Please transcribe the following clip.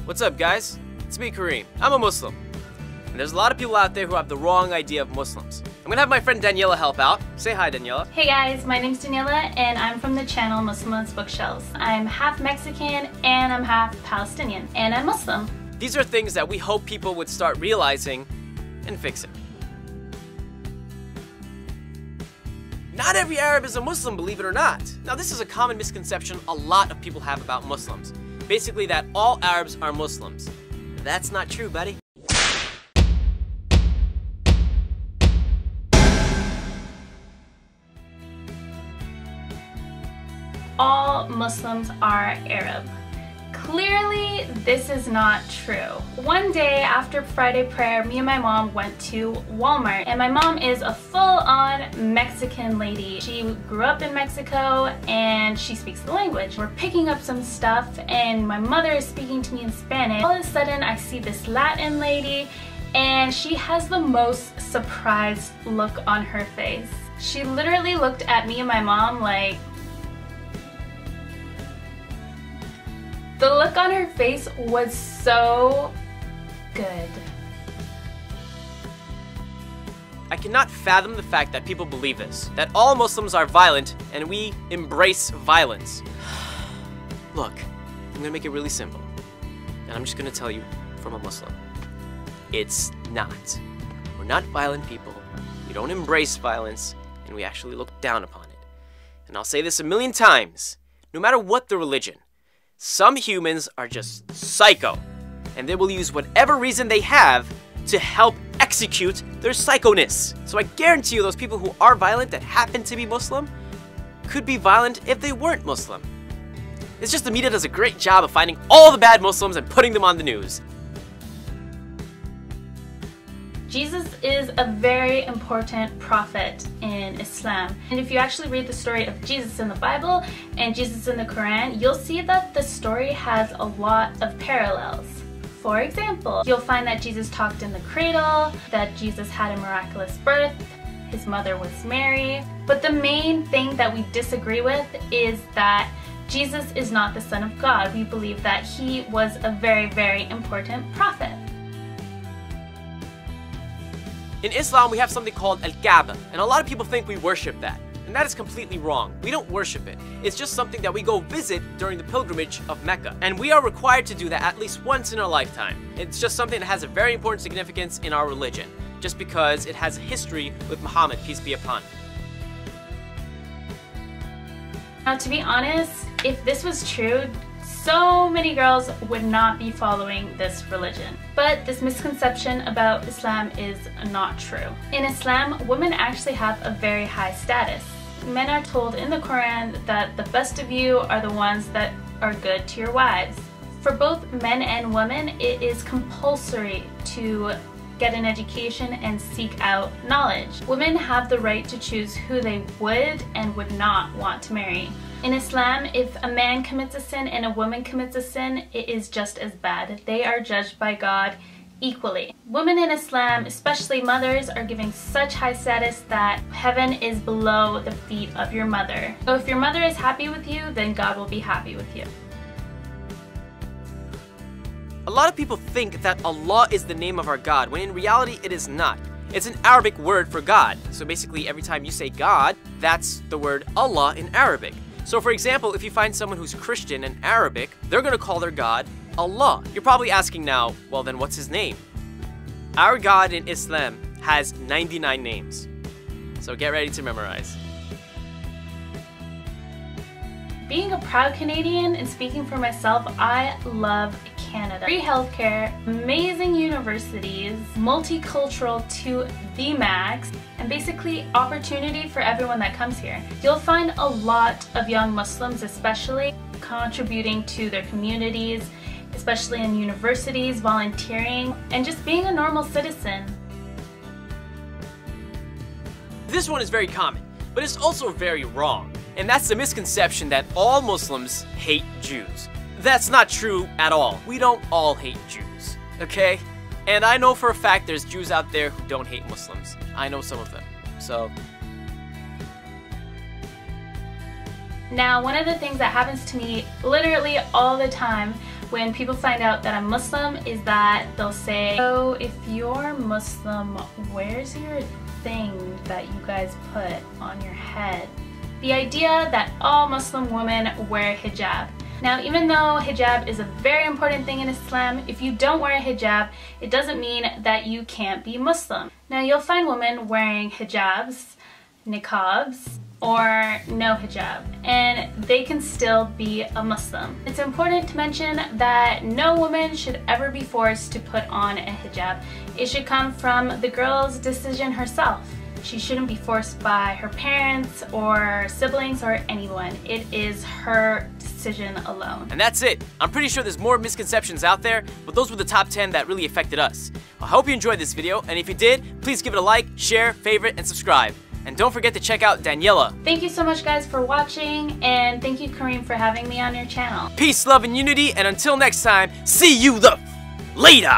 What's up, guys? It's me, Kareem. I'm a Muslim. And there's a lot of people out there who have the wrong idea of Muslims. I'm gonna have my friend Daniela help out. Say hi, Daniela. Hey guys, my name's Daniela and I'm from the channel Muslims Bookshelves. I'm half Mexican and I'm half Palestinian and I'm Muslim. These are things that we hope people would start realizing and fixing. Not every Arab is a Muslim, believe it or not. Now, this is a common misconception a lot of people have about Muslims. Basically that all Arabs are Muslims. That's not true, buddy. All Muslims are Arab. Clearly, this is not true. One day after Friday prayer, me and my mom went to Walmart, and my mom is a full-on Mexican lady. She grew up in Mexico and she speaks the language. We're picking up some stuff and my mother is speaking to me in Spanish. All of a sudden, I see this Latin lady and she has the most surprised look on her face. She literally looked at me and my mom like, the look on her face was so good. I cannot fathom the fact that people believe this, that all Muslims are violent and we embrace violence. Look, I'm gonna make it really simple, and I'm just gonna tell you from a Muslim. It's not. We're not violent people, we don't embrace violence, and we actually look down upon it. And I'll say this a million times, no matter what the religion, some humans are just psycho, and they will use whatever reason they have to help execute their psychoness. So I guarantee you those people who are violent that happen to be Muslim could be violent if they weren't Muslim. It's just the media does a great job of finding all the bad Muslims and putting them on the news. Jesus is a very important prophet in Islam. And if you actually read the story of Jesus in the Bible and Jesus in the Quran, you'll see that the story has a lot of parallels. For example, you'll find that Jesus talked in the cradle, that Jesus had a miraculous birth, his mother was Mary. But the main thing that we disagree with is that Jesus is not the Son of God. We believe that he was a very, very important prophet. In Islam, we have something called Al-Kaaba, and a lot of people think we worship that. And that is completely wrong. We don't worship it. It's just something that we go visit during the pilgrimage of Mecca. And we are required to do that at least once in our lifetime. It's just something that has a very important significance in our religion, just because it has a history with Muhammad, peace be upon him. Now, to be honest, if this was true, so many girls would not be following this religion. But this misconception about Islam is not true. In Islam, women actually have a very high status. Men are told in the Quran that the best of you are the ones that are good to your wives. For both men and women, it is compulsory to get an education and seek out knowledge. Women have the right to choose who they would and would not want to marry. In Islam, if a man commits a sin and a woman commits a sin, it is just as bad. They are judged by God equally. Women in Islam, especially mothers, are given such high status that heaven is below the feet of your mother. So if your mother is happy with you, then God will be happy with you. A lot of people think that Allah is the name of our God, when in reality it is not. It's an Arabic word for God. So basically every time you say God, that's the word Allah in Arabic. So for example, if you find someone who's Christian in Arabic, they're gonna call their God Allah. You're probably asking now, well then what's his name? Our God in Islam has 99 names. So get ready to memorize. Being a proud Canadian and speaking for myself, I love Canada. Free healthcare, amazing universities, multicultural to the max, and basically opportunity for everyone that comes here. You'll find a lot of young Muslims especially contributing to their communities, especially in universities, volunteering, and just being a normal citizen. This one is very common, but it's also very wrong. And that's the misconception that all Muslims hate Jews. That's not true at all. We don't all hate Jews, okay? And I know for a fact there's Jews out there who don't hate Muslims. I know some of them, so. Now, one of the things that happens to me literally all the time when people find out that I'm Muslim is that they'll say, "So if you're Muslim, where's your thing that you guys put on your head?" The idea that all Muslim women wear hijab. Now, even though hijab is a very important thing in Islam, if you don't wear a hijab, it doesn't mean that you can't be Muslim. Now, you'll find women wearing hijabs, niqabs, or no hijab, and they can still be a Muslim. It's important to mention that no woman should ever be forced to put on a hijab. It should come from the girl's decision herself. She shouldn't be forced by her parents or siblings or anyone. It is her decision alone. And that's it. I'm pretty sure there's more misconceptions out there, but those were the top 10 that really affected us. I hope you enjoyed this video, and if you did, please give it a like, share, favorite, and subscribe. And don't forget to check out Daniela. Thank you so much, guys, for watching, and thank you, Kareem, for having me on your channel. Peace, love, and unity, and until next time, see you the later!